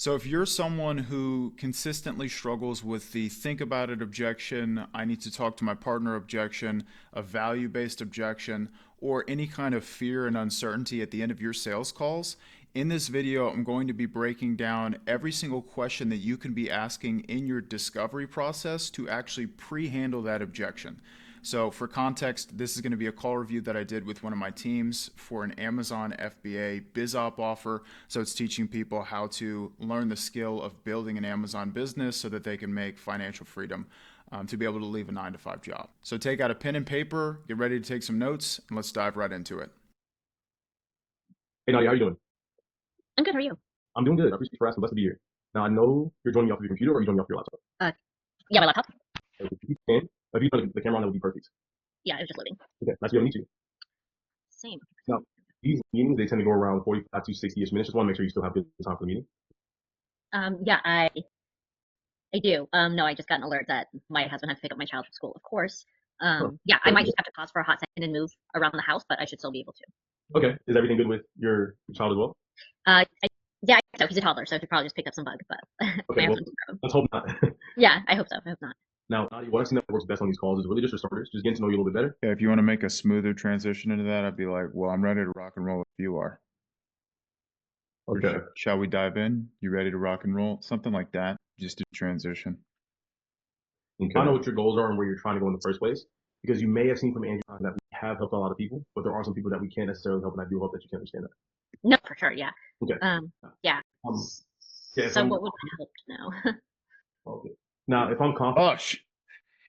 So, if you're someone who consistently struggles with the think about it objection, I need to talk to my partner objection, a value based objection, or any kind of fear and uncertainty at the end of your sales calls, in this video, I'm going to be breaking down every single question that you can be asking in your discovery process to actually pre handle that objection. So, for context, this is going to be a call review that I did with one of my teams for an Amazon FBA BizOp offer. So, it's teaching people how to learn the skill of building an Amazon business so that they can make financial freedom to be able to leave a 9 to 5 job. So, take out a pen and paper, get ready to take some notes, and let's dive right into it. Hey Nadia, how you doing? I'm good. How are you? I'm doing good. I appreciate you for asking. Blessed to be here. Now I know you're joining me off of your computer or you're joining me off your laptop. Uh, yeah, my laptop. If you can, if you turn the camera on, that would be perfect. Yeah, it was just loading. Okay, nice to be able to meet you. Same. Now, these meetings, they tend to go around 45 to 60-ish minutes. Just want to make sure you still have good time for the meeting. Yeah, I do. No, I just got an alert that my husband had to pick up my child from school, of course. Huh. Yeah, I might just have to pause for a hot second and move around the house, but I should still be able to. Okay, is everything good with your child as well? Uh, I, yeah, so he's a toddler, so he probably just picked up some bug, but Okay, my well, husband took care of him. let's hope not. Yeah, I hope so. I hope not. Now, Nadia, what I've seen that works best on these calls is really just for starters, just getting to know you a little bit better. Yeah, if you want to make a smoother transition into that, I'd be like, well, I'm ready to rock and roll if you are. Okay. Shall we dive in? You ready to rock and roll? Something like that. Just to transition. Okay. I know what your goals are and where you're trying to go in the first place, because you may have seen from Andrew that we have helped a lot of people, but there are some people that we can't necessarily help, and I do hope that you can understand that. No, for sure. Yeah. Okay. Yeah. Yeah, So what would help to know? Okay. Now, if I'm confident Hush.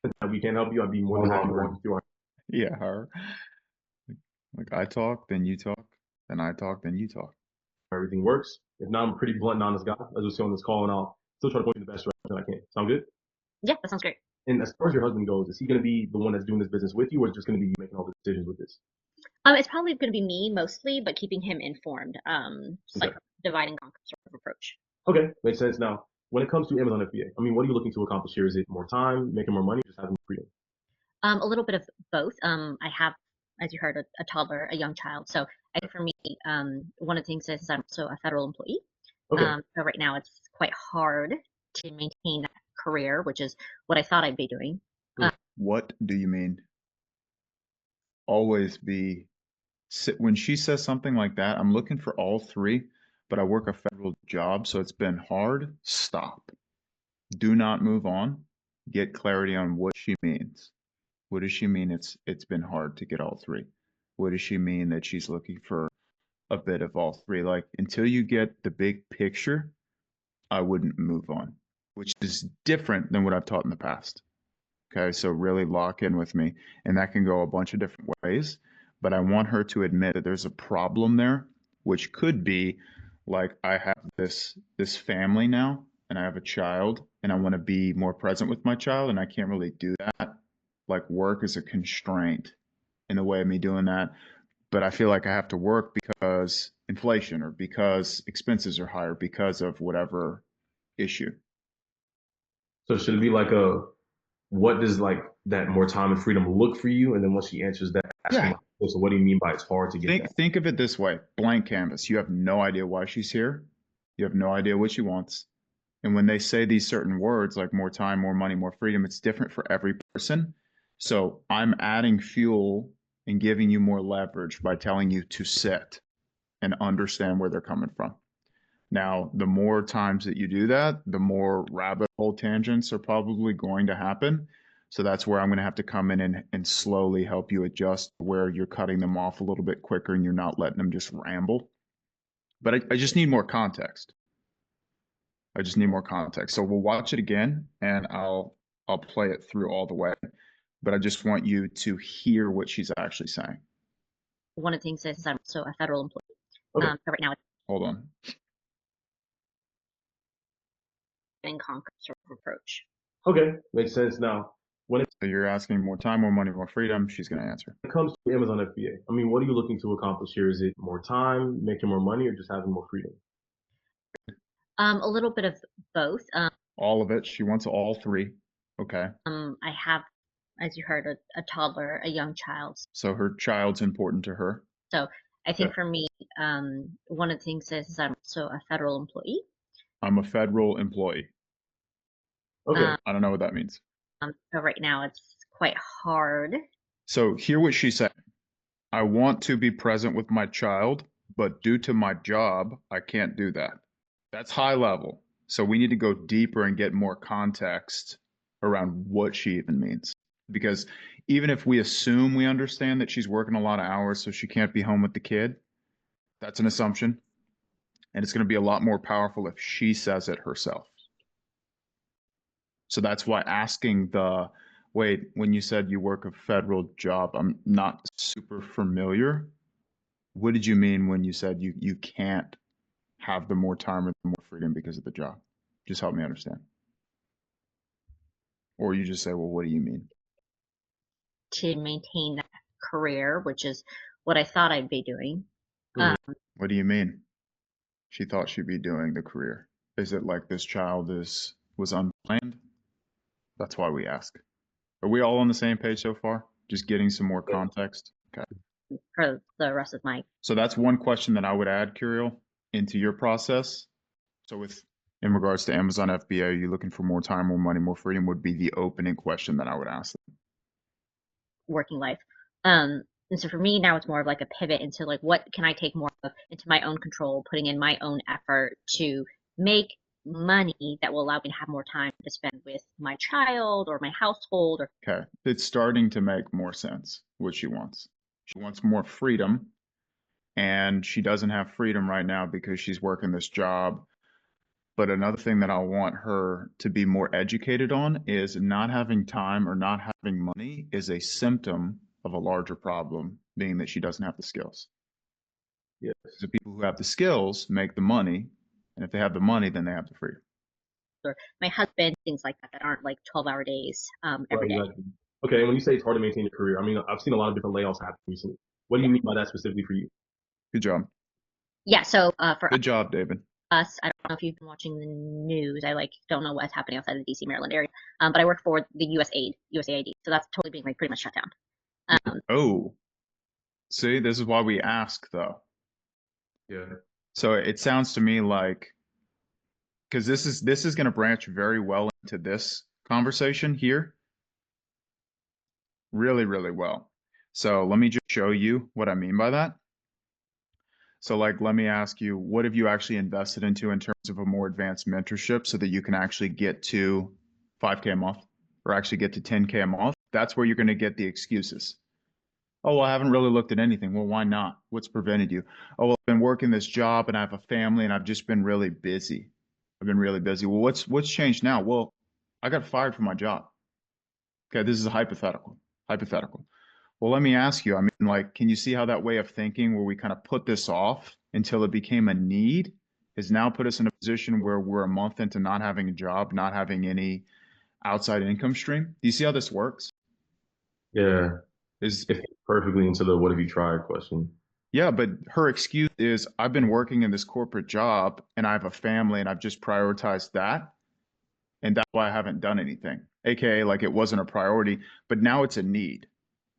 that we can help you, I'd be more than happy to walk you through our. Yeah, her. Like I talk, then you talk, then I talk, then you talk. Everything works. If not, I'm a pretty blunt and honest guy, as we see on this call, and I'll still try to point you in the best direction I can. Sound good? Yeah, that sounds great. And as far as your husband goes, is he going to be the one that's doing this business with you, or is it just going to be you making all the decisions with this? It's probably going to be me mostly, but keeping him informed. Just like divide and conquer sort of approach. Okay, makes sense. Now, when it comes to Amazon FBA, I mean, what are you looking to accomplish here? Is it more time, making more money, or just having freedom? A little bit of both. I have, as you heard, a toddler, a young child. So I think for me, one of the things is I'm also a federal employee. Okay. So right now it's quite hard to maintain that career, which is what I thought I'd be doing. What do you mean? Always be. When she says something like that, I'm looking for all three, but I work a federal job, so it's been hard. Stop. Do not move on. Get clarity on what she means. What does she mean it's been hard to get all three? What does she mean that she's looking for a bit of all three? Like until you get the big picture, I wouldn't move on, which is different than what I've taught in the past. Okay, so really lock in with me. And that can go a bunch of different ways, but I want her to admit that there's a problem there, which could be like I have this family now and I have a child and I want to be more present with my child and I can't really do that. Like work is a constraint in the way of me doing that. But I feel like I have to work because inflation or because expenses are higher because of whatever issue. So should it be like a, what does like that more time and freedom look for you? And then once she answers that, ask her, Yeah. like, so what do you mean by it's hard to get that? Think of it this way, blank canvas. You have no idea why she's here. You have no idea what she wants. And when they say these certain words like more time, more money, more freedom, it's different for every person. So I'm adding fuel and giving you more leverage by telling you to sit and understand where they're coming from. Now, the more times that you do that, the more rabbit hole tangents are probably going to happen. So that's where I'm going to have to come in and slowly help you adjust where you're cutting them off a little bit quicker and you're not letting them just ramble. But I just need more context. I just need more context. So we'll watch it again and I'll play it through all the way. But I just want you to hear what she's actually saying. One of the things is I'm also a federal employee. Okay. So right now it's Hold on. and conquer sort of approach. Okay, makes sense. Now, when it So you're asking more time, more money, more freedom. She's going to answer. comes to Amazon FBA, I mean, what are you looking to accomplish here? Is it more time, making more money, or just having more freedom? A little bit of both. All of it. She wants all three. Okay. I have, as you heard, a toddler, a young child. So her child's important to her. So I think for me, one of the things is I'm also a federal employee. I'm a federal employee. Okay. I don't know what that means. So right now it's quite hard. So hear what she said. I want to be present with my child, but due to my job, I can't do that. That's high level. So we need to go deeper and get more context around what she even means. Because even if we assume we understand that she's working a lot of hours so she can't be home with the kid, that's an assumption. And it's going to be a lot more powerful if she says it herself. So that's why asking wait, when you said you work a federal job, I'm not super familiar. What did you mean when you said you can't have the more time or the more freedom because of the job? Just help me understand. Or you just say, well, what do you mean? To maintain that career, which is what I thought I'd be doing. What do you mean? She thought she'd be doing the career. Is it like this child was unplanned? That's why we ask. Are we all on the same page so far? Just getting some more context? Okay. For the rest of my. So that's one question that I would add, Curiel, into your process. So in regards to Amazon FBA, are you looking for more time, more money, more freedom would be the opening question that I would ask them. Working life. And so for me now it's more of like a pivot into like what can I take more of into my own control, putting in my own effort to make money that will allow me to have more time to spend with my child or my household. Okay, it's starting to make more sense what she wants. She wants more freedom, and she doesn't have freedom right now because she's working this job. But another thing that I want her to be more educated on is not having time or not having money is a symptom of a larger problem, being that she doesn't have the skills. Yes. The people who have the skills make the money, and if they have the money, then they have the freedom. Or my husband, things like that aren't like 12-hour days every day. Exactly. Okay, and when you say it's hard to maintain your career, I mean, I've seen a lot of different layoffs happen recently. What do you mean by that specifically for you? Good job. Yeah, so for Good job, David. us, I don't know if you've been watching the news. I don't know what's happening outside the DC, Maryland area. But I work for the USAID. So that's totally being like pretty much shut down. Oh, see, this is why we ask though. Yeah. So it sounds to me like, because this is going to branch very well into this conversation here. Really, really well. So let me just show you what I mean by that. So like, let me ask you, what have you actually invested into in terms of a more advanced mentorship so that you can actually get to 5K a month or actually get to 10K a month? That's where you're going to get the excuses. Oh, well, I haven't really looked at anything. Well, why not? What's prevented you? Oh, well, I've been working this job and I have a family and I've just been really busy. I've been really busy. Well, what's changed now? Well, I got fired from my job. Okay, this is a hypothetical. Hypothetical. Well, let me ask you, I mean, like, can you see how that way of thinking where we kind of put this off until it became a need has now put us in a position where we're a month into not having a job, not having any outside income stream? Do you see how this works? Yeah. Is It fits perfectly into the what have you tried question. Yeah, but her excuse is I've been working in this corporate job and I have a family and I've just prioritized that. And that's why I haven't done anything. AKA, like it wasn't a priority, but now it's a need.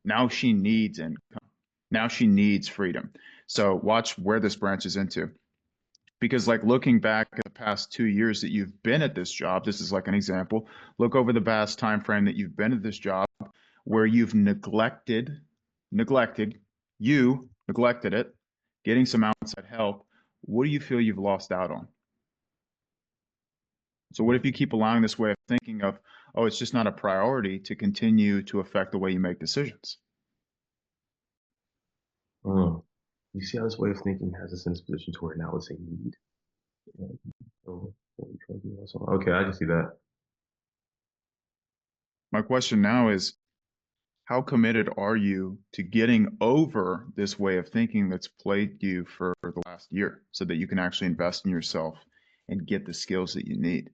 Now she needs income. Now she needs freedom. So watch where this branches into. Because like looking back at the past 2 years that you've been at this job, this is like an example. Look over the past time frame that you've been at this job where you've neglected it, getting some outside help. What do you feel you've lost out on? So what if you keep allowing this way of thinking of, oh, it's just not a priority to continue to affect the way you make decisions? Oh, you see how this way of thinking has us in this position to where now it's a need. So, okay, I can see that. My question now is, how committed are you to getting over this way of thinking that's plagued you for the last year so that you can actually invest in yourself and get the skills that you need?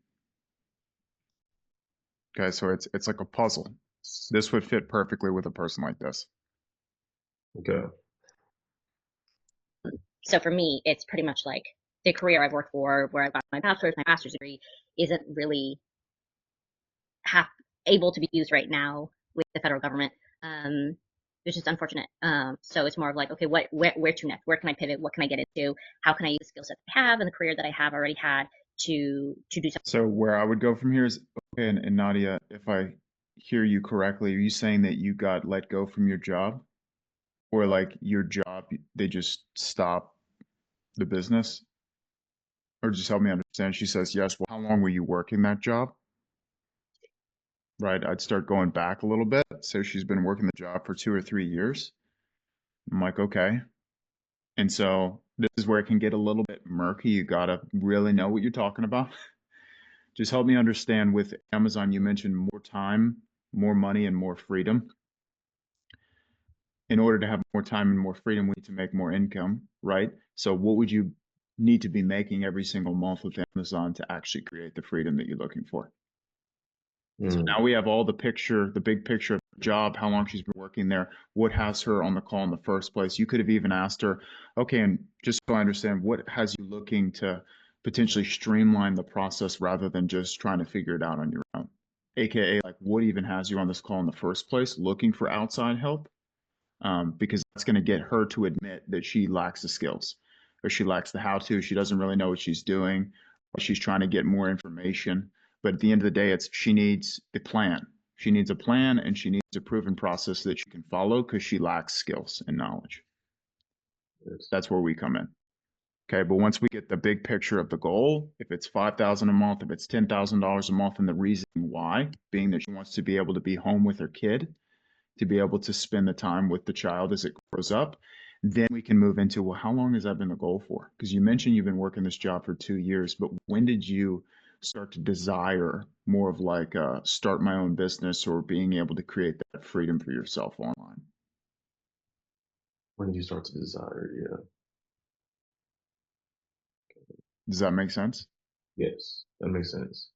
Okay, so it's like a puzzle. This would fit perfectly with a person like this. Okay. So for me, it's pretty much like the career I've worked for, where I've got my master's degree, isn't really able to be used right now with the federal government, which is unfortunate. So it's more of like, okay, where to next? Where can I pivot? What can I get into? How can I use the skill set I have and the career that I have already had to do something. So where I would go from here is, okay, and Nadia, if I hear you correctly, are you saying that you got let go from your job? Or like your job, they just stop the business? Or just help me understand. She says yes. Well, how long were you working that job? Right. I'd start going back a little bit. So she's been working the job for 2 or 3 years. I'm like, okay. And so this is where it can get a little bit murky. You gotta really know what you're talking about. Just help me understand with Amazon, you mentioned more time, more money, and more freedom. In order to have more time and more freedom, we need to make more income, right? So what would you need to be making every single month with Amazon to actually create the freedom that you're looking for? So now we have all the picture, the big picture of the job, how long she's been working there, what has her on the call in the first place. You could have even asked her, okay, and just so I understand, what has you looking to potentially streamline the process rather than just trying to figure it out on your own? AKA, like, what even has you on this call in the first place, looking for outside help? Because that's going to get her to admit that she lacks the skills or she lacks the how to. She doesn't really know what she's doing, or she's trying to get more information. But at the end of the day, she needs a plan. She needs a plan and she needs a proven process that she can follow because she lacks skills and knowledge. Yes. That's where we come in. Okay, but once we get the big picture of the goal, if it's $5,000 a month, if it's $10,000 a month, and the reason why being that she wants to be able to be home with her kid, to be able to spend the time with the child as it grows up, then we can move into, well, how long has that been the goal for? Because you mentioned you've been working this job for 2 years, but when did you start to desire more of like start my own business or being able to create that freedom for yourself online? When did you start to desire? Yeah. Does that make sense? Yes, that makes sense.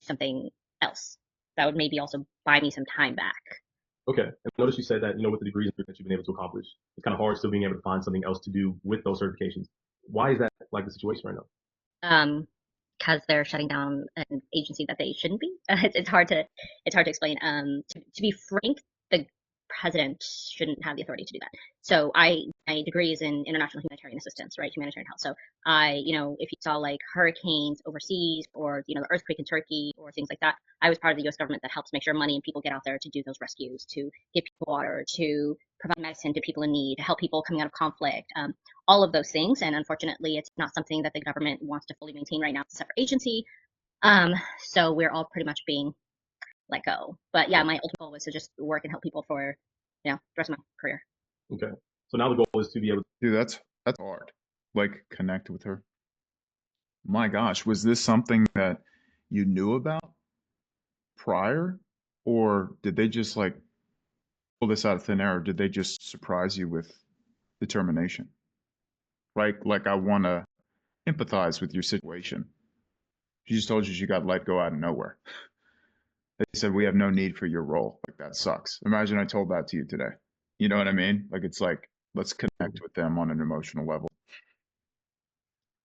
Something else that would maybe also buy me some time back. Okay. And notice you said that, with the degrees that you've been able to accomplish, it's kind of hard still being able to find something else to do with those certifications. Why is that like the situation right now? Because they're shutting down an agency that they shouldn't be. It's hard to explain. To be frank, the president shouldn't have the authority to do that. So my degree is in international humanitarian assistance, right? Humanitarian help. So if you saw like hurricanes overseas or the earthquake in Turkey or things like that, I was part of the U.S. government that helps make sure money and people get out there to do those rescues, to give people water, to provide medicine to people in need, to help people coming out of conflict. All of those things. And unfortunately, it's not something that the government wants to fully maintain right now. It's a separate agency. So we're all pretty much being let go. But yeah, my ultimate goal was to just work and help people for, the rest of my career. Okay. So now the goal is to be able to. Dude, that's hard. Like connect with her. My gosh, was this something that you knew about prior, or did they just like pull this out of thin air? Or did they just surprise you with determination? Right? Like I want to empathize with your situation. She just told you she got let go out of nowhere. They said we have no need for your role. Like that sucks. Imagine I told that to you today. You know what I mean? Like it's like let's connect with them on an emotional level.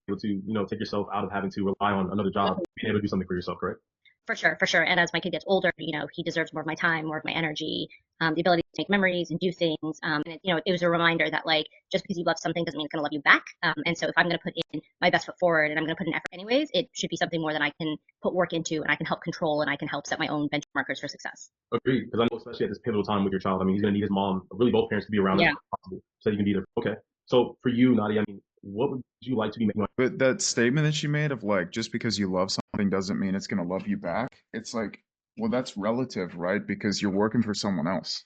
Able to, take yourself out of having to rely on another job, being able to do something for yourself, correct? For sure. And as my kid gets older, he deserves more of my time, more of my energy, the ability to make memories and do things. And it was a reminder that like just because you love something doesn't mean it's going to love you back. And so if I'm going to put in my best foot forward and I'm going to put in effort anyways, it should be something more that I can put work into and I can help control and I can help set my own benchmarkers for success. Agreed. Because I know, especially at this pivotal time with your child, I mean, he's going to need his mom, or really both parents, to be around as much as possible, so you can be there. Okay. So for you, Nadia, I mean, what would you like to be making? But that statement that she made of like, just because you love something doesn't mean it's going to love you back. It's like, well, that's relative, right? Because you're working for someone else.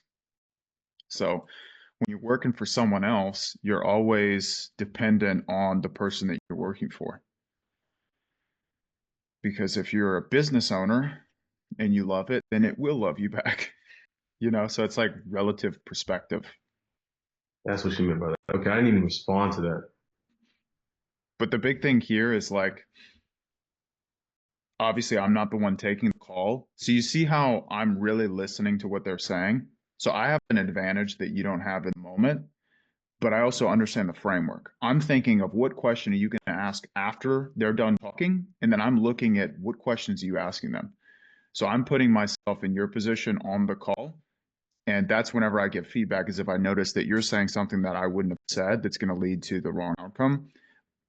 So when you're working for someone else, you're always dependent on the person that you're working for. Because if you're a business owner and you love it, then it will love you back. So it's like relative perspective. That's what she meant by that. Okay, I didn't even respond to that. But the big thing here is like, obviously, I'm not the one taking the call. So you see how I'm really listening to what they're saying. So I have an advantage that you don't have at the moment, but I also understand the framework. I'm thinking of what question are you going to ask after they're done talking? And then I'm looking at what questions are you asking them? So I'm putting myself in your position on the call. And that's whenever I get feedback, is if I notice that you're saying something that I wouldn't have said that's going to lead to the wrong outcome.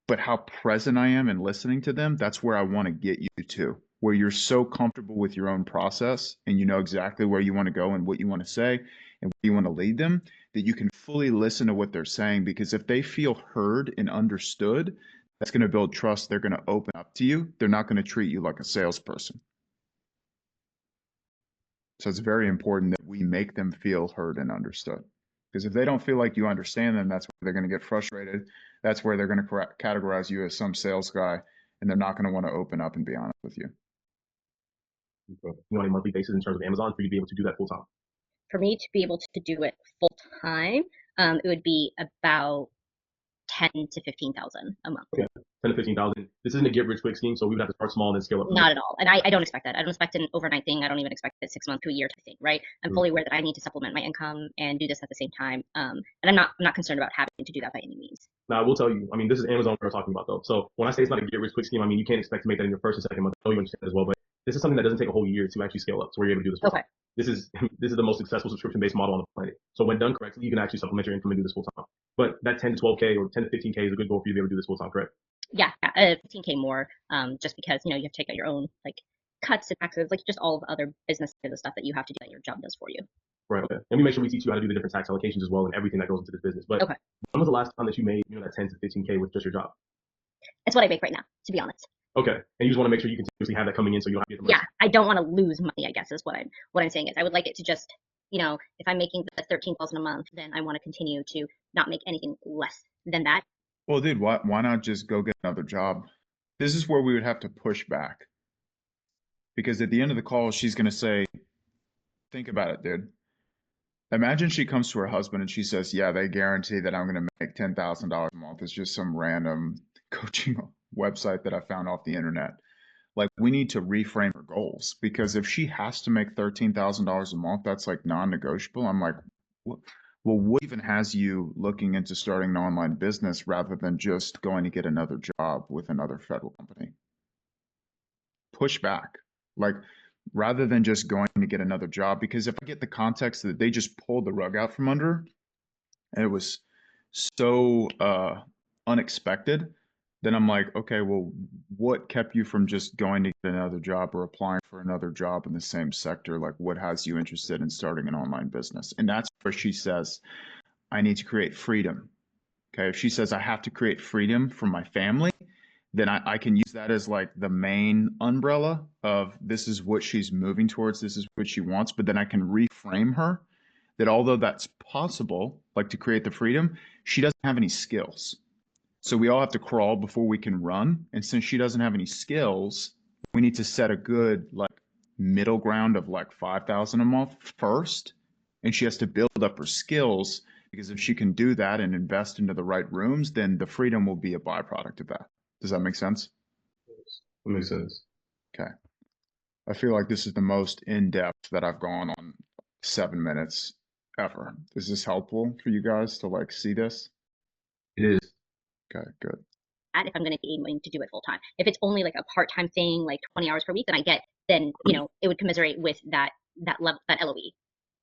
but how present I am in listening to them, that's where I want to get you to, where you're so comfortable with your own process and you know exactly where you want to go and what you want to say and where you want to lead them, that you can fully listen to what they're saying. Because if they feel heard and understood, that's going to build trust. They're going to open up to you. They're not going to treat you like a salesperson. So it's very important that we make them feel heard and understood. Because if they don't feel like you understand them, that's where they're going to get frustrated. That's where they're going to categorize you as some sales guy, and they're not going to want to open up and be honest with you. On a monthly basis in terms of Amazon for you to be able to do that full time? For me to be able to do it full time, it would be about 10 to 15,000 a month. Okay, 10 to 15,000. This isn't a get rich quick scheme, so we would have to start small and then scale up. Not at all, and I don't expect that. I don't expect an overnight thing. I don't even expect a 6 month to a year type thing, right? I'm fully aware that I need to supplement my income and do this at the same time, and I'm not concerned about having to do that by any means. Now, I will tell you, I mean, this is Amazon we're talking about, though. So when I say it's not a get rich quick scheme, I mean, you can't expect to make that in your first and second month. I know you understand as well, but this is something that doesn't take a whole year to actually scale up. So we're able to do this. Okay. This is the most successful subscription-based model on the planet. So when done correctly, you can actually supplement your income and do this full time. But that 10 to 12K or 10 to 15K is a good goal for you to be able to do this full time, correct? Yeah, 15K more, just because you have to take out your own like cuts and taxes, like just all of the other business stuff that you have to do that your job does for you. Right. Okay. And we make sure we teach you how to do the different tax allocations as well and everything that goes into this business. But okay. When was the last time that you made that 10 to 15K with just your job? It's what I make right now, to be honest. Okay. And you just want to make sure you continuously have that coming in so you don't have to get the money. Yeah, I don't want to lose money, I guess is what I'm saying is I would like it to just, if I'm making the 13,000 a month, then I want to continue to not make anything less than that. Well, dude, why not just go get another job? This is where we would have to push back. Because at the end of the call, she's going to say, think about it, dude. Imagine she comes to her husband and she says, yeah, they guarantee that I'm going to make $10,000 a month. It's just some random coaching website that I found off the internet. Like, we need to reframe her goals, because if she has to make $13,000 a month, that's like non-negotiable. I'm like, what? Well, what even has you looking into starting an online business rather than just going to get another job with another federal company? Push back. Like, rather than just going to get another job, because if I get the context that they just pulled the rug out from under and it was so unexpected, then I'm like, okay, well, what kept you from just going to get another job or applying for another job in the same sector? Like, what has you interested in starting an online business? And that's where she says, I need to create freedom. Okay. If she says I have to create freedom for my family, then I can use that as like the main umbrella of this is what she's moving towards. This is what she wants. But then I can reframe her that although that's possible, like to create the freedom, she doesn't have any skills. So we all have to crawl before we can run. And since she doesn't have any skills, we need to set a good like middle ground of like 5,000 a month first. And she has to build up her skills, because if she can do that and invest into the right rooms, then the freedom will be a byproduct of that. Does that make sense? That makes sense. Okay. I feel like this is the most in-depth that I've gone on 7 minutes ever. Is this helpful for you guys to like see this? It is. Okay, good. If I'm going to be aiming to do it full time. If it's only like a part-time thing, like 20 hours per week, then it would commiserate with that level, that LOE.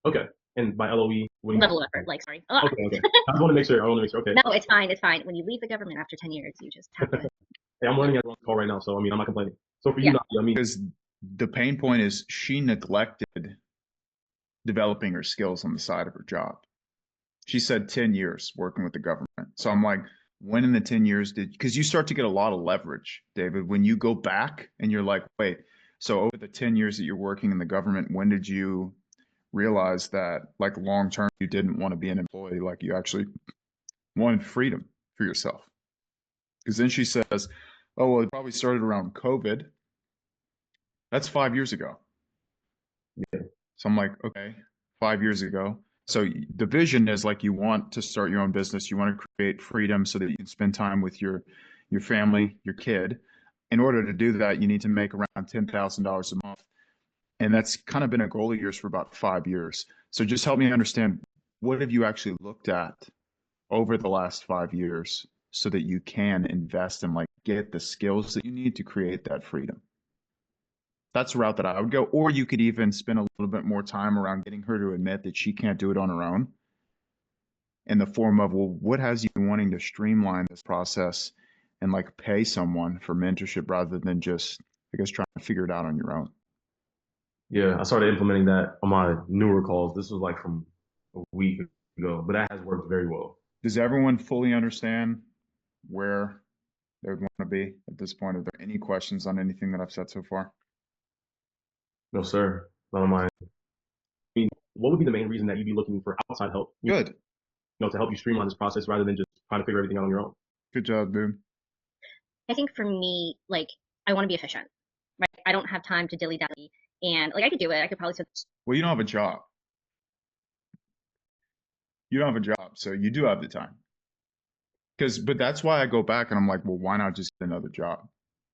Okay. And by LOE, what level of effort, like, sorry. Okay, okay. I just want to make sure. Okay. No, it's fine. It's fine. When you leave the government after 10 years, you just have to. Hey, I'm learning at the call right now, so I mean, I'm not complaining. So for you, Nadia, I mean, because the pain point is she neglected developing her skills on the side of her job. She said 10 years working with the government. So I'm like, when in the 10 years because you start to get a lot of leverage, David, when you go back and you're like, wait, so over the 10 years that you're working in the government, when did you realize that like long term you didn't want to be an employee, like you actually wanted freedom for yourself? Because then she says, oh, well, it probably started around COVID. That's 5 years ago. Yeah. So I'm like, okay, 5 years ago. So the vision is like, you want to start your own business. You want to create freedom so that you can spend time with your family, your kid. In order to do that, you need to make around $10,000 a month. And that's kind of been a goal of yours for about 5 years. So just help me understand, what have you actually looked at over the last 5 years so that you can invest and like get the skills that you need to create that freedom? That's a route that I would go. Or you could even spend a little bit more time around getting her to admit that she can't do it on her own, in the form of, well, what has you wanting to streamline this process and like pay someone for mentorship rather than just, I guess, trying to figure it out on your own. Yeah, I started implementing that on my newer calls. This was like from a week ago, but that has worked very well. Does everyone fully understand where they would want to be at this point? Are there any questions on anything that I've said so far? No, sir. Not on my. I mean, what would be the main reason that you'd be looking for outside help? Good. To help you streamline this process rather than just trying to figure everything out on your own. Good job, dude. I think for me, like, I want to be efficient, right? I don't have time to dilly-dally, and like I could do it. I could probably. Well, you don't have a job. You don't have a job, so you do have the time. But that's why I go back and I'm like, well, why not just get another job?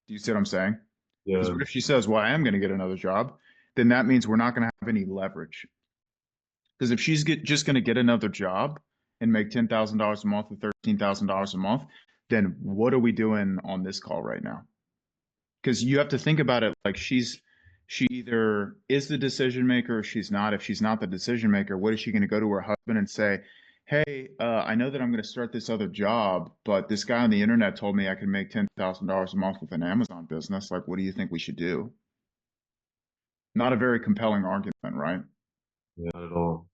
Do you see what I'm saying? Because Yeah. what if she says, well, I am going to get another job? Then that means we're not going to have any leverage. Because if she's just going to get another job and make $10,000 a month or $13,000 a month, then what are we doing on this call right now? Because you have to think about it like she either is the decision maker or she's not. If she's not the decision maker, what is she going to go to her husband and say, hey, I know that I'm going to start this other job, but this guy on the internet told me I could make $10,000 a month with an Amazon business. Like, what do you think we should do? Not a very compelling argument, right? Yeah, not at all.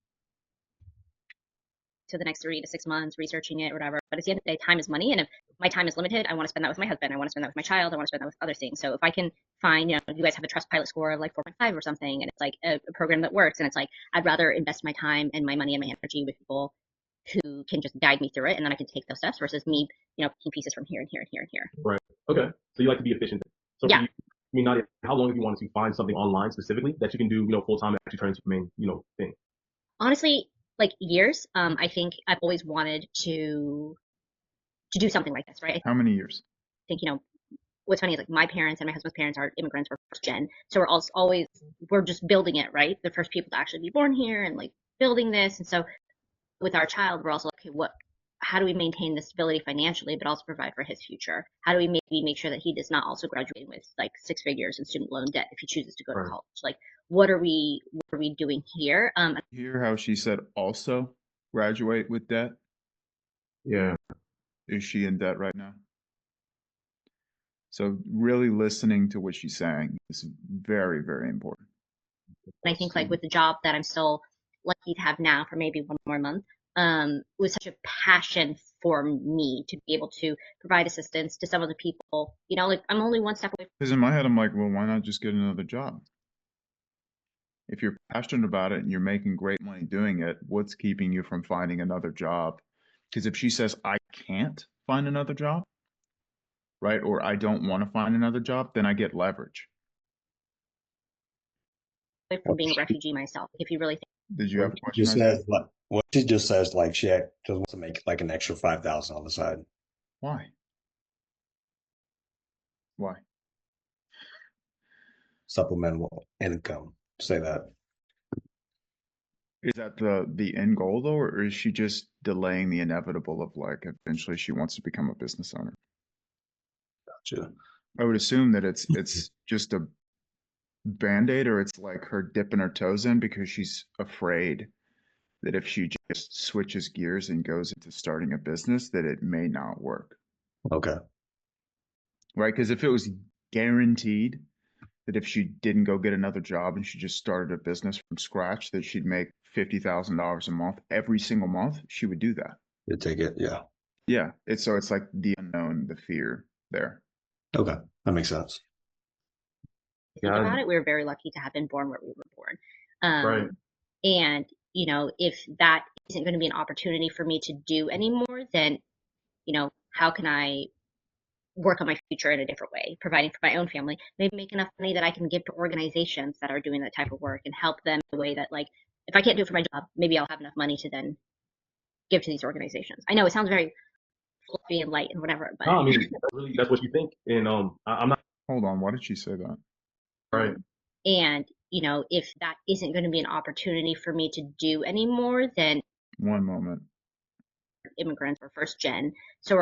To the next 3 to 6 months researching it or whatever. But at the end of the day, time is money. And if my time is limited, I want to spend that with my husband. I want to spend that with my child. I want to spend that with other things. So if I can find, you guys have a Trustpilot score of like 4.5 or something, and it's like a program that works. And it's like, I'd rather invest my time and my money and my energy with people who can just guide me through it. And then I can take those steps versus me, picking pieces from here and here and here and here. Right. Okay. So you like to be efficient. So yeah. Nadia, how long have you wanted to find something online specifically that you can do, full time and actually turn into your main, thing? Honestly, like years. I think I've always wanted to do something like this, right? How many years? I think, what's funny is like my parents and my husband's parents are immigrants, we're first gen. So we're just building it, right? The first people to actually be born here and like building this. And so with our child, we're also like, okay, how do we maintain the stability financially, but also provide for his future? How do we maybe make sure that he does not also graduate with like 6 figures in student loan debt if he chooses to go to college? Like, what are we doing here? You hear how she said also graduate with debt? Yeah. Is she in debt right now? So really listening to what she's saying is very, very important. And I think like with the job that I'm still lucky to have now for maybe 1 more month, was such a passion for me to be able to provide assistance to some of the people, like I'm only one step away. Because in my head, I'm like, well, why not just get another job? If you're passionate about it and you're making great money doing it, what's keeping you from finding another job? Because if she says, I can't find another job, right, or I don't want to find another job, then I get leverage. From being a refugee myself, if you really think. Did you have a question? What she just says, like she just wants to make like an extra 5,000 on the side. Why? Why? Supplemental income. Say that. Is that the end goal though, or is she just delaying the inevitable of like eventually she wants to become a business owner? Gotcha. I would assume that it's just a band-aid, or it's like her dipping her toes in because she's afraid that if she just switches gears and goes into starting a business, that it may not work. Okay. Right? Because if it was guaranteed that if she didn't go get another job and she just started a business from scratch, that she'd make $50,000 a month every single month, she would do that. You take it, yeah. Yeah. It's like the unknown, the fear there. Okay, that makes sense. Think about it, we were very lucky to have been born where we were born. Right. And, if that isn't going to be an opportunity for me to do anymore, then, how can I work on my future in a different way, providing for my own family, maybe make enough money that I can give to organizations that are doing that type of work and help them in a way that, like, if I can't do it for my job, maybe I'll have enough money to then give to these organizations. I know it sounds very fluffy and light and whatever, but no, I mean, really, that's what you think. And I'm not. Hold on, why did she say that? Right. And, if that isn't going to be an opportunity for me to do anymore, then one moment. Immigrants or first gen. So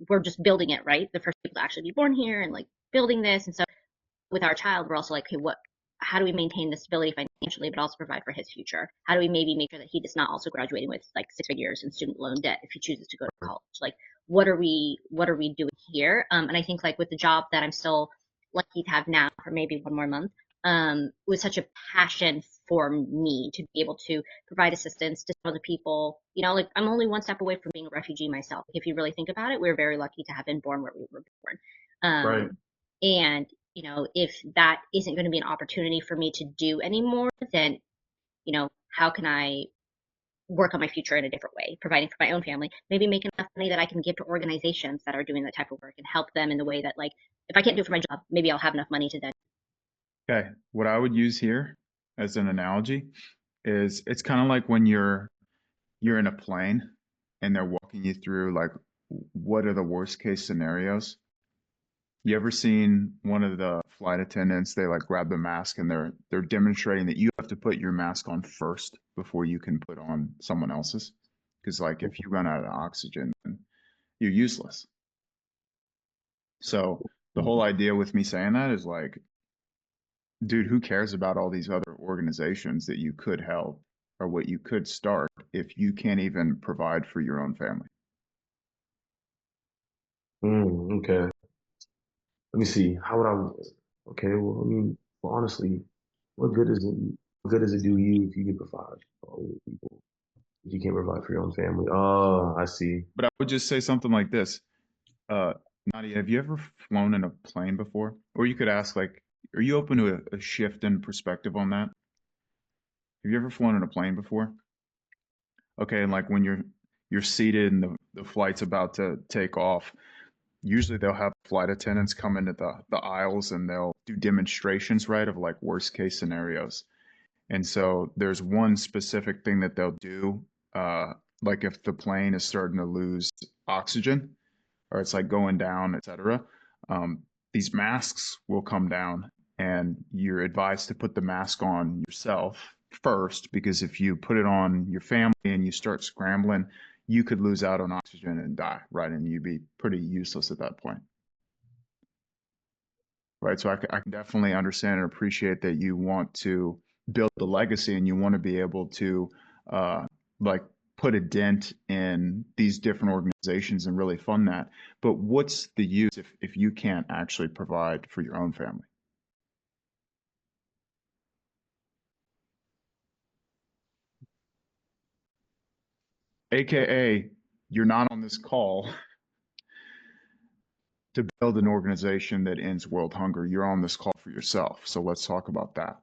we're just building it, right? The first people to actually be born here and like building this. And so with our child, we're also like, okay, how do we maintain the stability financially, but also provide for his future? How do we maybe make sure that he is not also graduating with like 6 figures in student loan debt if he chooses to go to college? Like, what are we doing here? And I think like with the job that I'm still lucky to have now for maybe one more month, was such a passion for me to be able to provide assistance to other people. You know, like I'm only one step away from being a refugee myself. If you really think about it, we're very lucky to have been born where we were born. Right. And you know, if that isn't going to be an opportunity for me to do anymore, then, you know, how can I work on my future in a different way, providing for my own family, maybe make enough money that I can give to organizations that are doing that type of work and help them in the way that, like, if I can't do it for my job, maybe I'll have enough money to then. Okay, what I would use here as an analogy is it's kind of like when you're in a plane and they're walking you through like what are the worst case scenarios. You ever seen one of the flight attendants, they like grab the mask and they're demonstrating that you have to put your mask on first before you can put on someone else's? Because like if you run out of oxygen, then you're useless. So the whole idea with me saying that is like, dude, who cares about all these other organizations that you could help or what you could start if you can't even provide for your own family? Okay. Let me see. How would I? Okay. Well, I mean, well, honestly, what good is it? What good does it do you if you can provide for other people? If you can't provide for your own family? Oh, I see. But I would just say something like this. Uh, Nadia, have you ever flown in a plane before? Or you could ask, like, are you open to a shift in perspective on that? Have you ever flown in a plane before? Okay, and like when you're seated and the flight's about to take off, usually they'll have flight attendants come into the aisles and they'll do demonstrations, right, of like worst case scenarios. And so there's one specific thing that they'll do, like if the plane is starting to lose oxygen or it's like going down, etc. These masks will come down, and you're advised to put the mask on yourself first because if you put it on your family and you start scrambling, you could lose out on oxygen and die, right? And you'd be pretty useless at that point. Right. So I can definitely understand and appreciate that you want to build the legacy and you want to be able to like put a dent in these different organizations and really fund that. But what's the use if you can't actually provide for your own family? AKA, you're not on this call to build an organization that ends world hunger. You're on this call for yourself. So let's talk about that.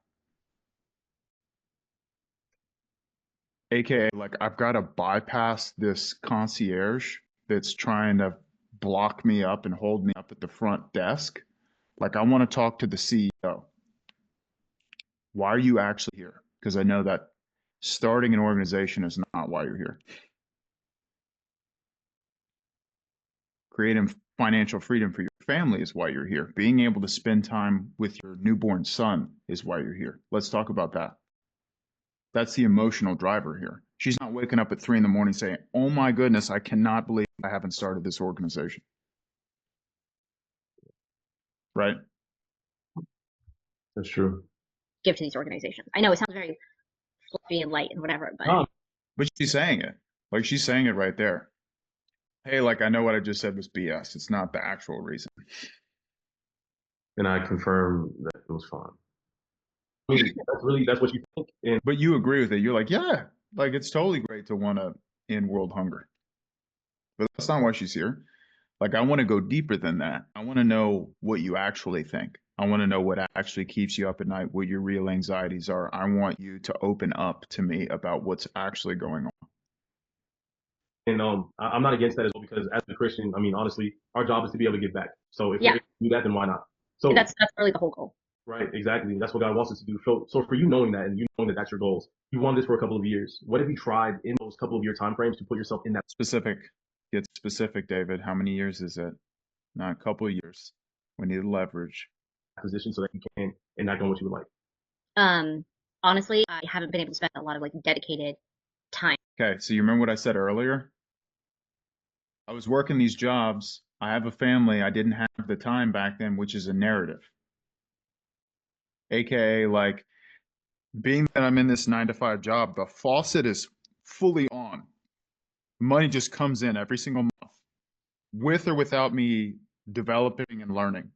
AKA, like I've got to bypass this concierge that's trying to block me up and hold me up at the front desk. Like I want to talk to the CEO. Why are you actually here? Because I know that starting an organization is not why you're here. Creating financial freedom for your family is why you're here. Being able to spend time with your newborn son is why you're here. Let's talk about that. That's the emotional driver here. She's not waking up at 3 a.m. saying, oh my goodness, I cannot believe I haven't started this organization. Right? That's true. Give to these organizations. I know it sounds very fluffy and light and whatever, but But she's saying it. Like she's saying it right there. Hey, like I know what I just said was BS. It's not the actual reason. And I confirm that it was fine. I mean, that's what you think. And But you agree with it. You're like, yeah, like it's totally great to want to end world hunger. But that's not why she's here. Like I want to go deeper than that. I want to know what you actually think. I want to know what actually keeps you up at night, what your real anxieties are. I want you to open up to me about what's actually going on. And I'm not against that as well because as a Christian, I mean, honestly, our job is to be able to give back. So if yeah, we're able to do that, then why not? So that's really the whole goal. right, exactly. That's what God wants us to do. So for you knowing that and you knowing that that's your goals, you wanted this for a couple of years. What have you tried in those couple of year time frames to put yourself in that Specific. Get specific, David. How many years is it? Not a couple of years. We need leverage. position so that you can enact on what you would like? Honestly, I haven't been able to spend a lot of like dedicated time. Okay, so you remember what I said earlier? I was working these jobs. I have a family. I didn't have the time back then, which is a narrative. AKA like being that I'm in this 9 to 5 job, the faucet is fully on. Money just comes in every single month with or without me developing and learning.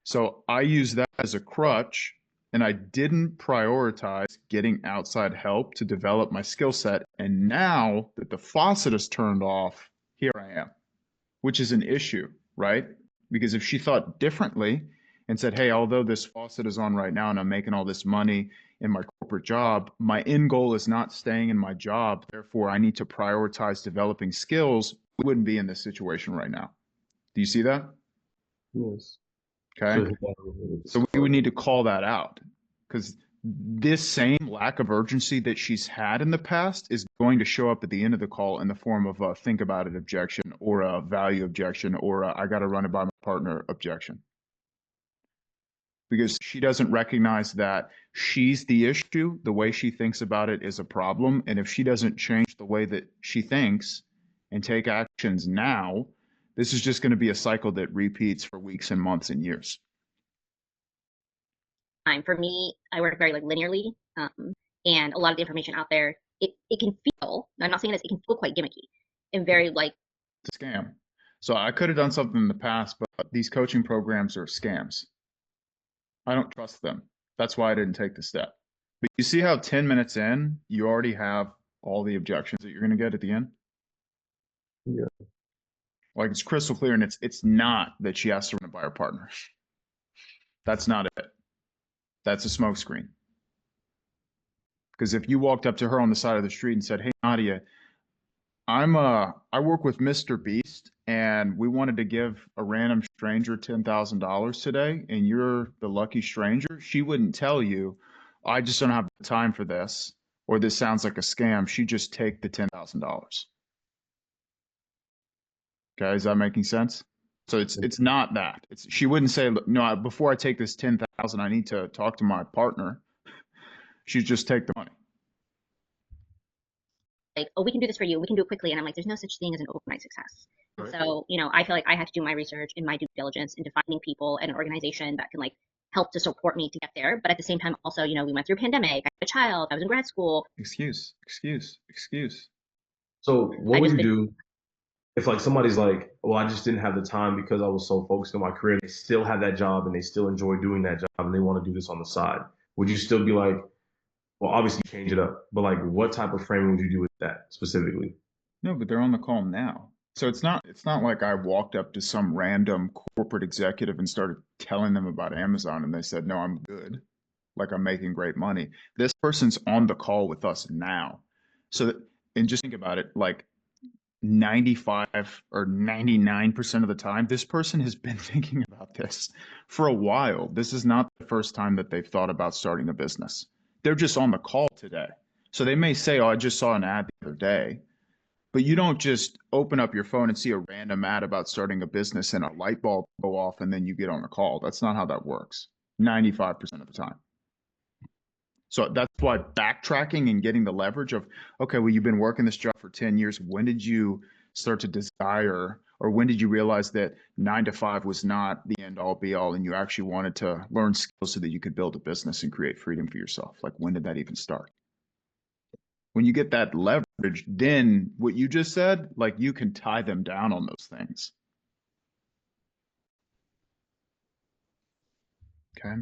So I use that as a crutch, and I didn't prioritize getting outside help to develop my skill set. And now that the faucet is turned off, here I am, which is an issue, right? Because if she thought differently and said, hey, although this faucet is on right now and I'm making all this money in my corporate job, my end goal is not staying in my job. Therefore, I need to prioritize developing skills. We wouldn't be in this situation right now. Do you see that? Yes. Okay. So So we would need to call that out because this same lack of urgency that she's had in the past is going to show up at the end of the call in the form of a think about it objection or a value objection or a I got to run it by my partner objection. Because she doesn't recognize that she's the issue, the way she thinks about it is a problem. And if she doesn't change the way that she thinks and take actions now, this is just going to be a cycle that repeats for weeks and months and years. Time for me, I work very like linearly, and a lot of the information out there, it can feel. I'm not saying this; it can feel quite gimmicky and very like It's a scam. So I could have done something in the past, but these coaching programs are scams. I don't trust them. That's why I didn't take the step. But you see how 10 minutes in, you already have all the objections that you're going to get at the end? Yeah. Like it's crystal clear, and it's not that she has to run it by her partner. That's not it. That's a smokescreen. Because if you walked up to her on the side of the street and said, "Hey, Nadia, I work with Mr. Beast, and we wanted to give a random stranger $10,000 today, and you're the lucky stranger," she wouldn't tell you, "I just don't have the time for this," or "This sounds like a scam." She'd just take the $10,000. Okay, is that making sense? So it's not that. She wouldn't say, "No, before I take this 10,000, I need to talk to my partner." She'd just take the money. oh, we can do this for you, we can do it quickly, and I'm like, there's no such thing as an overnight success. Right. So I feel like I have to do my research and my due diligence into finding people and an organization that can like help to support me to get there. But at the same time, also, we went through a pandemic. I had a child. I was in grad school. Excuse. So what I would just you been do if like somebody's like, well, I just didn't have the time because I was so focused on my career. They still have that job and they still enjoy doing that job and they want to do this on the side. Would you still be like, well, obviously change it up, but like what type of framing would you do with that specifically? No, but they're on the call now. So it's not like I walked up to some random corporate executive and started telling them about Amazon and they said, "No, I'm good. Like I'm making great money." This person's on the call with us now. So that, and just think about it, like 95 or 99% of the time, this person has been thinking about this for a while. This is not the first time that they've thought about starting a business. They're just on the call today. So they may say, "Oh, I just saw an ad the other day." But you don't just open up your phone and see a random ad about starting a business and a light bulb go off and then you get on a call. That's not how that works 95% of the time. So that's why backtracking and getting the leverage of, okay, well, you've been working this job for 10 years. When did you start to desire, or when did you realize that 9 to 5 was not the end all be all and you actually wanted to learn skills so that you could build a business and create freedom for yourself? Like, when did that even start? When you get that leverage, then what you just said, like you can tie them down on those things. Okay.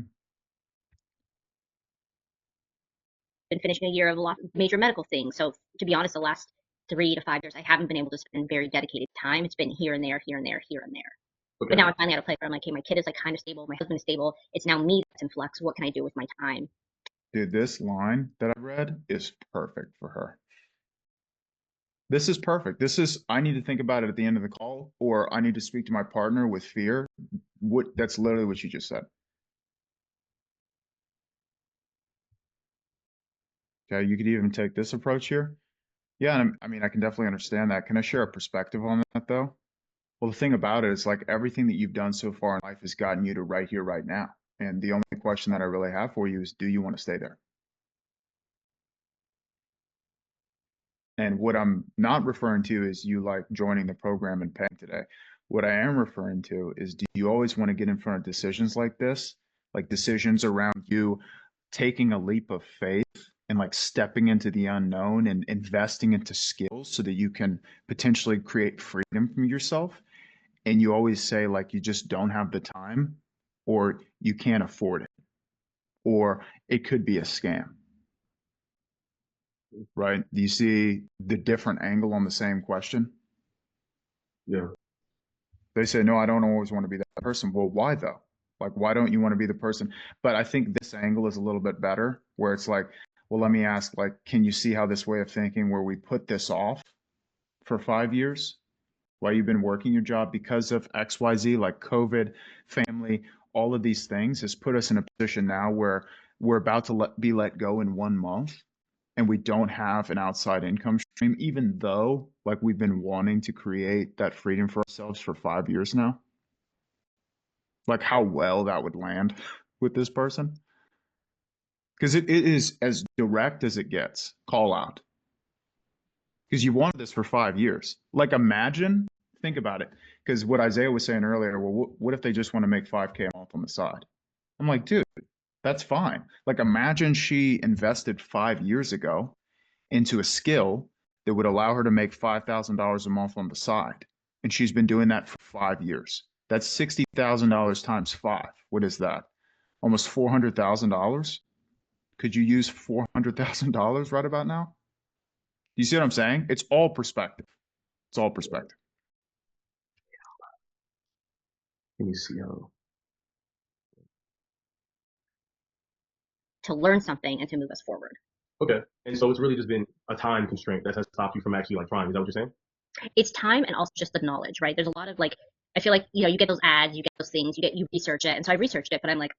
finishing a year of a lot of major medical things. So to be honest, the last 3 to 5 years, I haven't been able to spend very dedicated time. It's been here and there, here and there, here and there. Okay. But now I'm finally at a place where I'm like, okay, my kid is like kind of stable, my husband is stable. It's now me that's in flux. What can I do with my time? Dude, this line that I read is perfect for her. This is perfect. This is, I need to think about it at the end of the call, or I need to speak to my partner with fear. That's literally what you just said. Okay, you could even take this approach here. Yeah, and I mean, I can definitely understand that. Can I share a perspective on that though? Well, the thing about it is like everything that you've done so far in life has gotten you to right here, right now. And the only question that I really have for you is, do you want to stay there? And what I'm not referring to is you like joining the program and paying today. What I am referring to is, do you always want to get in front of decisions like this like decisions around you taking a leap of faith and like stepping into the unknown and investing into skills so that you can potentially create freedom from yourself. And you always say like you just don't have the time, or you can't afford it, or it could be a scam, right? Do you see the different angle on the same question? Yeah. They say, no, I don't always want to be that person. Well, why though? Like, why don't you want to be the person? But I think this angle is a little bit better, where it's like, well, let me ask, like, can you see how this way of thinking where we put this off for 5 years while you've been working your job because of XYZ, like COVID, family, all of these things has put us in a position now where we're about to be let go in 1 month and we don't have an outside income stream, even though like we've been wanting to create that freedom for ourselves for 5 years now. Like how well that would land with this person. Because it is as direct as it gets. Call out. Because you wanted this for 5 years. Like imagine, think about it. Because what Isaiah was saying earlier, well, what if they just want to make 5K a month on the side? I'm like, dude, that's fine. Like imagine she invested 5 years ago into a skill that would allow her to make $5,000 a month on the side. And she's been doing that for 5 years. That's $60,000 times five. What is that? Almost $400,000. Could you use $400,000 right about now? You see what I'm saying? It's all perspective. It's all perspective. Let me see how. To learn something and to move us forward. Okay. And so it's really just been a time constraint that has stopped you from actually like trying. Is that what you're saying? It's time and also just the knowledge, right? There's a lot of like, I feel like, you get those ads, you get those things, you research it. And so I researched it, but I'm like,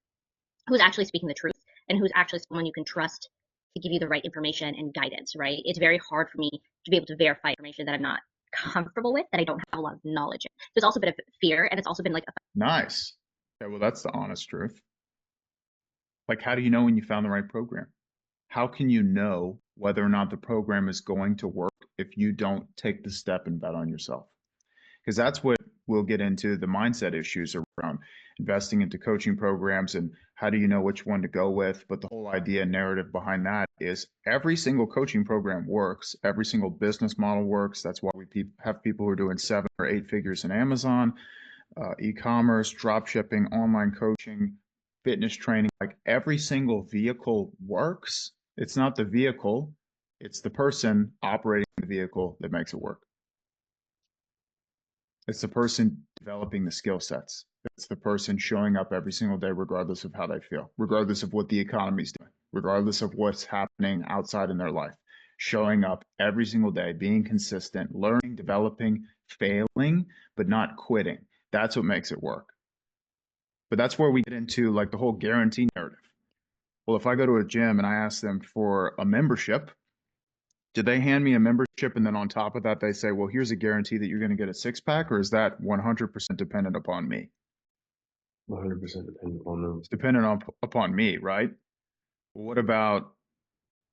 who's actually speaking the truth and who's actually someone you can trust to give you the right information and guidance, right? It's very hard for me to be able to verify information that I'm not comfortable with, that I don't have a lot of knowledge in. There's also been a fear, and it's also been like Nice. Okay, well, that's the honest truth. Like, how do you know when you found the right program? How can you know whether or not the program is going to work if you don't take the step and bet on yourself? Because that's what we'll get into the mindset issues around investing into coaching programs and how do you know which one to go with. But the whole idea and narrative behind that is every single coaching program works. Every single business model works. That's why we have people who are doing 7 or 8 figures in Amazon, e-commerce, drop shipping, online coaching, fitness training. Like every single vehicle works. It's not the vehicle, it's the person operating the vehicle that makes it work. It's the person developing the skill sets. It's the person showing up every single day, regardless of how they feel, regardless of what the economy's doing, regardless of what's happening outside in their life. Showing up every single day, being consistent, learning, developing, failing, but not quitting. That's what makes it work. But that's where we get into like the whole guarantee narrative. Well, if I go to a gym and I ask them for a membership, do they hand me a membership and then on top of that they say, well, here's a guarantee that you're going to get a 6-pack, or is that 100% dependent upon me? 100% dependent on them. It's dependent upon me, right? Well, what about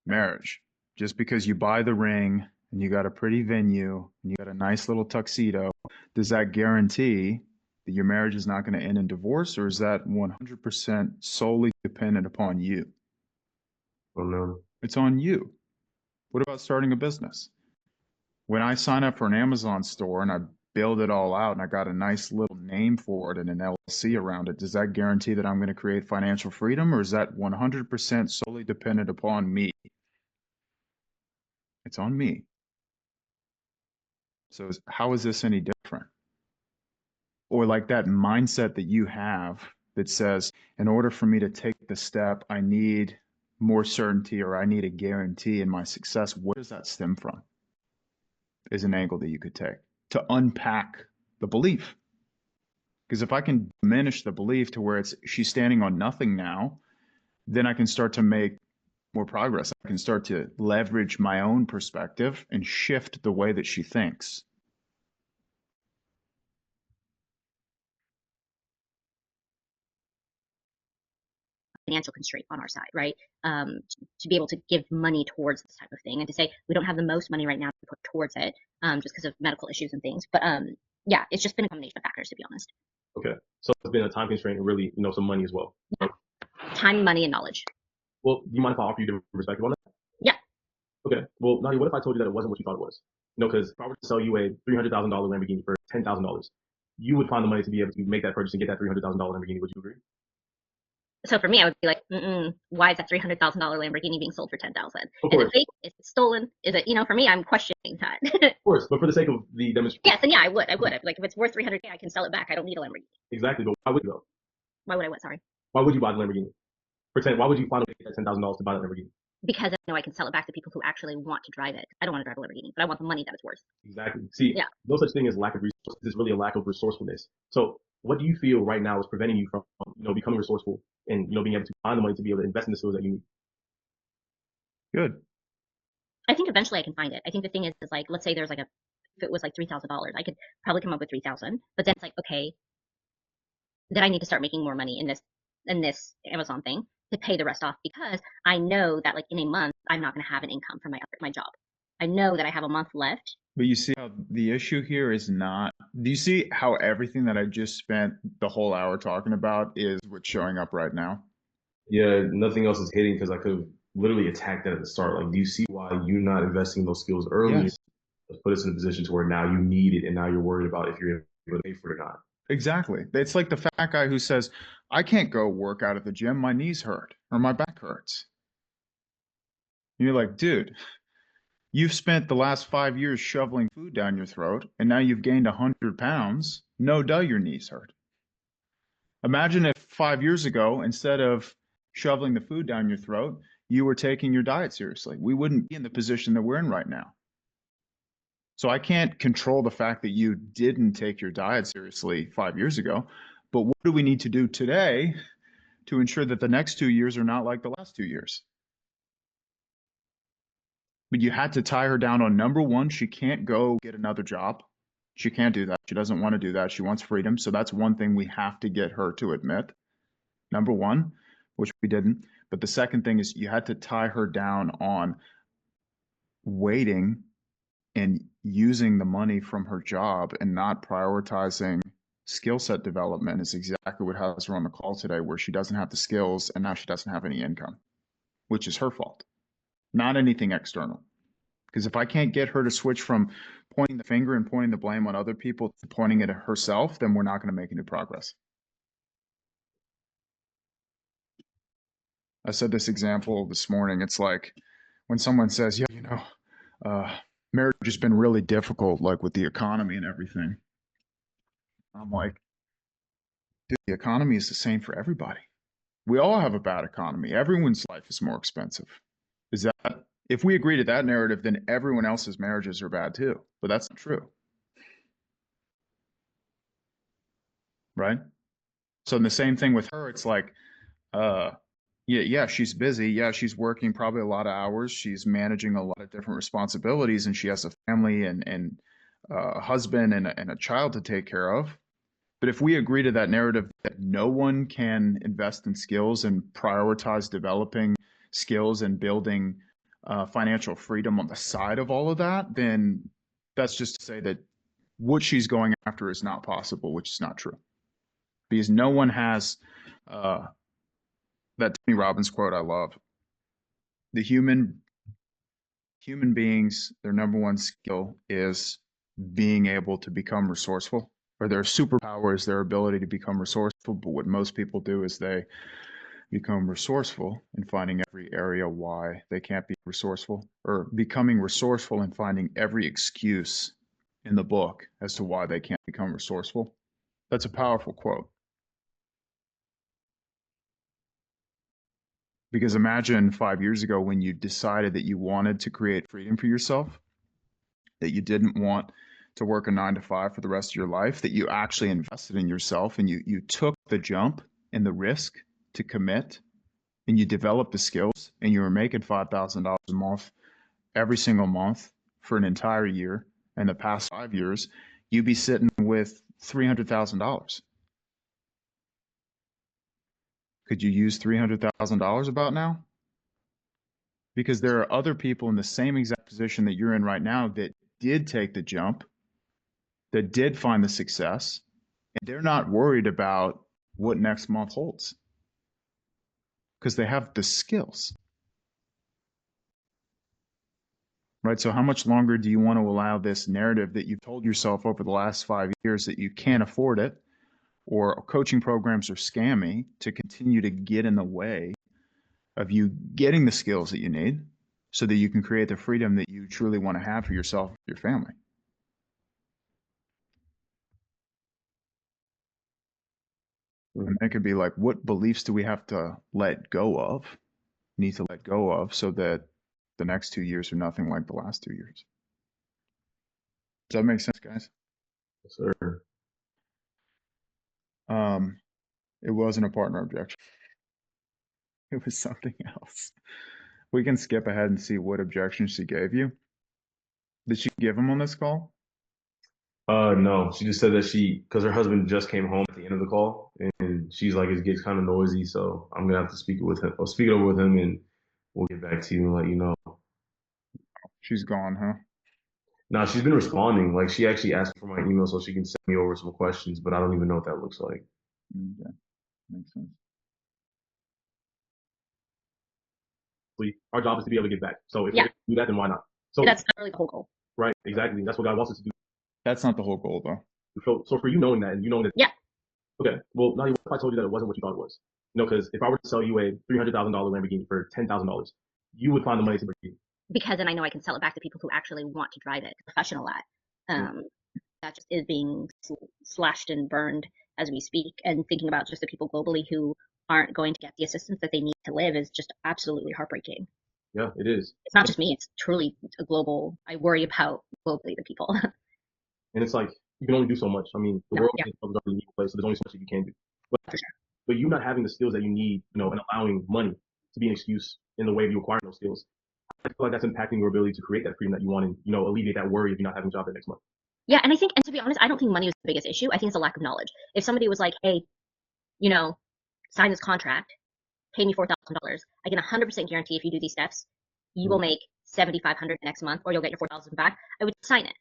marriage? Just because you buy the ring and you got a pretty venue and you got a nice little tuxedo, does that guarantee that your marriage is not going to end in divorce, or is that 100% solely dependent upon you? Oh no. It's on you. What about starting a business? When I sign up for an Amazon store and I build it all out and I got a nice little name for it and an LLC around it, does that guarantee that I'm going to create financial freedom, or is that 100% solely dependent upon me? It's on me. So how is this any different? Or like that mindset that you have that says, in order for me to take the step, I need more certainty or I need a guarantee in my success. Where does that stem from? Is an angle that you could take to unpack the belief. Because if I can diminish the belief to where she's standing on nothing now, then I can start to make more progress. I can start to leverage my own perspective and shift the way that she thinks. financial constraint on our side, right? To be able to give money towards this type of thing and to say we don't have the most money right now to put towards it, just because of medical issues and things. But yeah, it's just been a combination of factors, to be honest. Okay. So it's been a time constraint and really, some money as well. time, money, and knowledge. Well, do you mind if I offer you different perspective on that? Yeah. Okay. Well, Nadia, what if I told you that it wasn't what you thought it was? You know, because if I were to sell you a $300,000 Lamborghini for $10,000, you would find the money to be able to make that purchase and get that $300,000 Lamborghini. Would you agree? So for me, I would be like, why is that $300,000 Lamborghini being sold for $10,000? Of Is course. it fake? Is it stolen? Is it, for me, I'm questioning that. Of course, but for the sake of the demonstration. Yes, and yeah, I would. I'd be like, if it's worth $300K, I can sell it back. I don't need a Lamborghini. Exactly, but why would you though? Why would I what? Sorry. Why would you buy the Lamborghini? Why would you find a way to get that $10,000 to buy that Lamborghini? Because I know I can sell it back to people who actually want to drive it. I don't want to drive a Lamborghini, but I want the money that it's worth. Exactly. See, Yeah. no such thing as lack of resources. It's really a lack of resourcefulness. So what do you feel right now is preventing you from, becoming resourceful and, being able to find the money to be able to invest in the skills that you need? Good. I think eventually I can find it. I think the thing is like, let's say there's if it was like $3,000, I could probably come up with 3,000, but then it's like, okay, then I need to start making more money in this Amazon thing to pay the rest off, because I know that like in a month, I'm not going to have an income from my job. I know that I have a month left. But you see how the issue here is not, do you see how everything that I just spent the whole hour talking about is what's showing up right now? Yeah, nothing else is hitting because I could have literally attacked that at the start. Like, do you see why you're not investing those skills early? Yes. Put us in a position to where now you need it and now you're worried about if you're able to pay for it or not. Exactly. It's like the fat guy who says, I can't go work out at the gym. My knees hurt or my back hurts. And you're like, dude, you've spent the last 5 years shoveling food down your throat, and now you've gained 100 pounds. No duh, your knees hurt. Imagine if 5 years ago, instead of shoveling the food down your throat, you were taking your diet seriously. We wouldn't be in the position that we're in right now. So I can't control the fact that you didn't take your diet seriously 5 years ago, but what do we need to do today to ensure that the next 2 years are not like the last 2 years? But you had to tie her down on number one, she can't go get another job. She can't do that. She doesn't want to do that. She wants freedom. So that's one thing we have to get her to admit. Number one, which we didn't. But the second thing is you had to tie her down on waiting and using the money from her job and not prioritizing skill set development is exactly what has her on the call today, where she doesn't have the skills and now she doesn't have any income, which is her fault, not anything external. Because if I can't get her to switch from pointing the finger and pointing the blame on other people to pointing it at herself, then we're not going to make any progress. I said this example this morning. It's like when someone says, yeah, marriage has been really difficult, like with the economy and everything. I'm like, dude, the economy is the same for everybody. We all have a bad economy. Everyone's life is more expensive. Is that, if we agree to that narrative, then everyone else's marriages are bad too. But that's not true. Right? So in the same thing with her, it's like, yeah, she's busy. Yeah, she's working probably a lot of hours. She's managing a lot of different responsibilities, and she has a family and a husband and a child to take care of. But if we agree to that narrative that no one can invest in skills and prioritize developing skills and building financial freedom on the side of all of that, then that's just to say that what she's going after is not possible, which is not true. Because no one has that Tony Robbins quote I love. The human beings, their number one skill is being able to become resourceful, or their superpower is their ability to become resourceful. But what most people do is they become resourceful in finding every area why they can't be resourceful, or becoming resourceful and finding every excuse in the book as to why they can't become resourceful. That's a powerful quote. Because imagine 5 years ago when you decided that you wanted to create freedom for yourself, that you didn't want to work a 9 to 5 for the rest of your life, that you actually invested in yourself and you took the jump and the risk to commit, and you developed the skills, and you were making $5,000 a month every single month for an entire year. And the past 5 years, you'd be sitting with $300,000. Could you use $300,000 about now? Because there are other people in the same exact position that you're in right now that did take the jump, that did find the success, and they're not worried about what next month holds. because they have the skills. Right? So how much longer do you want to allow this narrative that you've told yourself over the last 5 years that you can't afford it, or coaching programs are scammy, to continue to get in the way of you getting the skills that you need so that you can create the freedom that you truly want to have for yourself and your family? And that could be like, what beliefs do we have to let go of, need to let go of, so that the next 2 years are nothing like the last 2 years? Does that make sense, guys? Yes, sir. It wasn't a partner objection. It was something else. We can skip ahead and see what objections she gave you. Did she give them on this call? No, she just said that because her husband just came home at the end of the call, and she's like, it gets kind of noisy, so I'm gonna have to speak it with him. I'll speak it over with him, and we'll get back to you and let you know. She's gone, huh? Now she's been responding. Like she actually asked for my email so she can send me over some questions, but I don't even know what that looks like. Okay, makes sense. Our job is to be able to give back. So if Yeah. we can do that, then why not? So That's not really the whole goal. right, exactly. That's what God wants us to do. That's not the whole goal, though. So for you knowing that, and you knowing that. Yeah. Okay. Well, not even if I told you that it wasn't what you thought it was. You know, because if I were to sell you a $300,000 Lamborghini for $10,000, you would find the money to bring it. Because then I know I can sell it back to people who actually want to drive it, professional at. That just is being slashed and burned as we speak. And thinking about just the people globally who aren't going to get the assistance that they need to live is just absolutely heartbreaking. Yeah, it is. It's not just me, it's truly a global, I worry about globally the people. And it's like, you can only do so much. I mean, the world is a really evil place, so there's only so much that you can do. For sure. But you not having the skills that you need, you know, and allowing money to be an excuse in the way of you acquiring those skills, I feel like that's impacting your ability to create that freedom that you want and, you know, alleviate that worry of you not having a job the next month. Yeah, and I think, and to be honest, I don't think money was the biggest issue. I think it's a lack of knowledge. If somebody was like, hey, you know, sign this contract, pay me $4,000, I can 100% guarantee if you do these steps, you will make $7,500 next month, or you'll get your $4,000 back, I would sign it.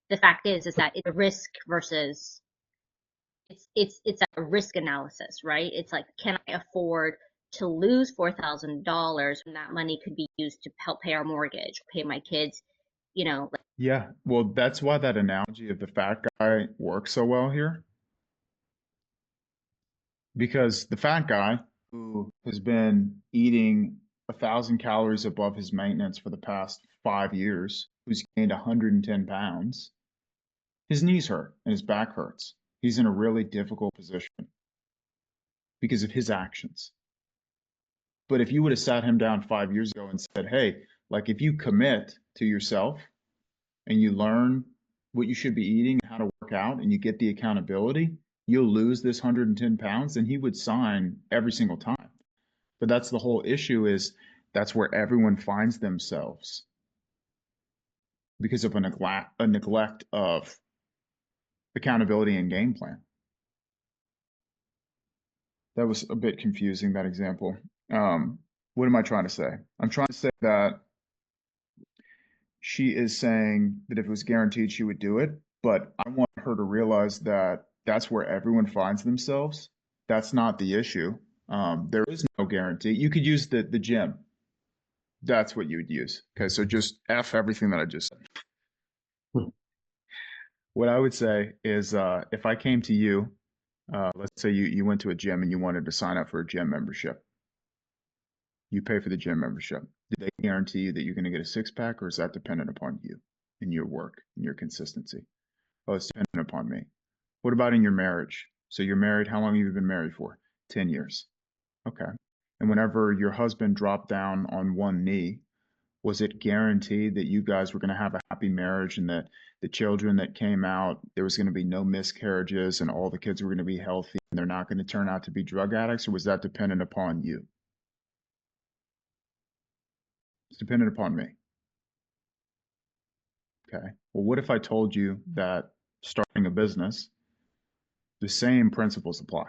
The fact is that it's a risk versus it's a risk analysis, right? It's like, can I afford to lose $4,000 when that money could be used to help pay our mortgage, pay my kids, you know? Yeah, well, that's why that analogy of the fat guy works so well here. Because the fat guy who has been eating 1,000 calories above his maintenance for the past 5 years, who's gained 110 pounds, his knees hurt and his back hurts. He's in a really difficult position because of his actions. But if you would have sat him down 5 years ago and said, hey, like, if you commit to yourself and you learn what you should be eating and how to work out and you get the accountability, you'll lose this 110 pounds, then he would sign every single time. But that's the whole issue, is that's where everyone finds themselves because of a neglect of accountability and game plan. That was a bit confusing, that example. What am I trying to say? I'm trying to say that she is saying that if it was guaranteed, she would do it. But I want her to realize that that's where everyone finds themselves. That's not the issue. There is no guarantee. You could use the gym. That's what you would use. Okay, so just F everything that I just said. What I would say is if I came to you, let's say you went to a gym and you wanted to sign up for a gym membership. You pay for the gym membership. Do they guarantee you that you're going to get a six-pack, or is that dependent upon you and your work and your consistency? Oh, it's dependent upon me. What about in your marriage? So you're married. How long have you been married for? 10 years. Okay. And whenever your husband dropped down on one knee, was it guaranteed that you guys were going to have a happy marriage and that the children that came out, there was going to be no miscarriages and all the kids were going to be healthy and they're not going to turn out to be drug addicts? Or was that dependent upon you? It's dependent upon me. Okay. Well, what if I told you that starting a business, the same principles apply?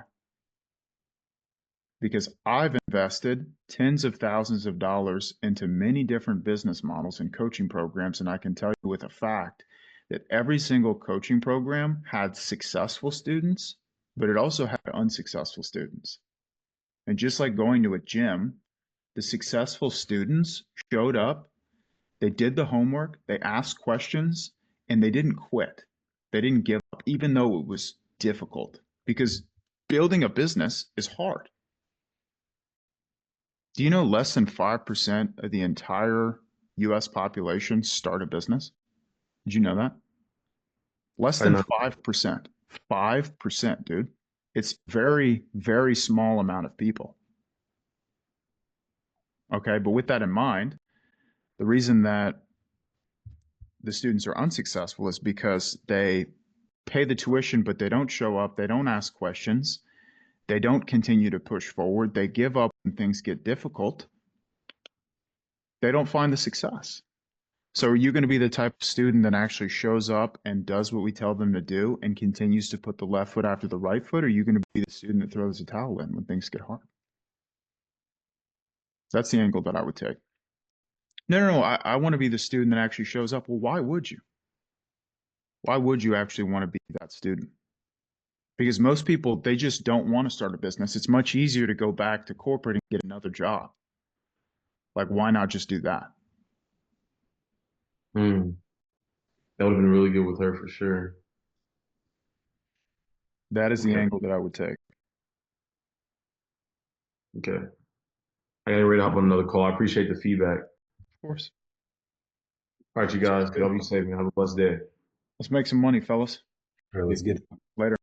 Because I've invested tens of thousands of dollars into many different business models and coaching programs, and I can tell you with a fact that every single coaching program had successful students, but it also had unsuccessful students. And just like going to a gym, the successful students showed up, they did the homework, they asked questions, and they didn't quit. They didn't give up, even though it was difficult, because building a business is hard. Do you know less than 5% of the entire US population start a business? Did you know that? Less I than know. 5%. 5%, dude. It's very, very small amount of people. Okay, but with that in mind, the reason that the students are unsuccessful is because they pay the tuition, but they don't show up, they don't ask questions, they don't continue to push forward, they give up when things get difficult, they don't find the success. So are you going to be the type of student that actually shows up and does what we tell them to do and continues to put the left foot after the right foot? Or are you going to be the student that throws the towel in when things get hard? That's the angle that I would take. No, I want to be the student that actually shows up. Well, why would you? Why would you actually want to be that student? Because most people, they just don't want to start a business. It's much easier to go back to corporate and get another job. Like, why not just do that? That would have been really good with her for sure. That is the Okay. angle that I would take. Okay. I gotta ready to hop on another call. I appreciate the feedback. Of course. All right, you guys. Y'all be safe and have a blessed day. Let's make some money, fellas. All right, let's get it. Later.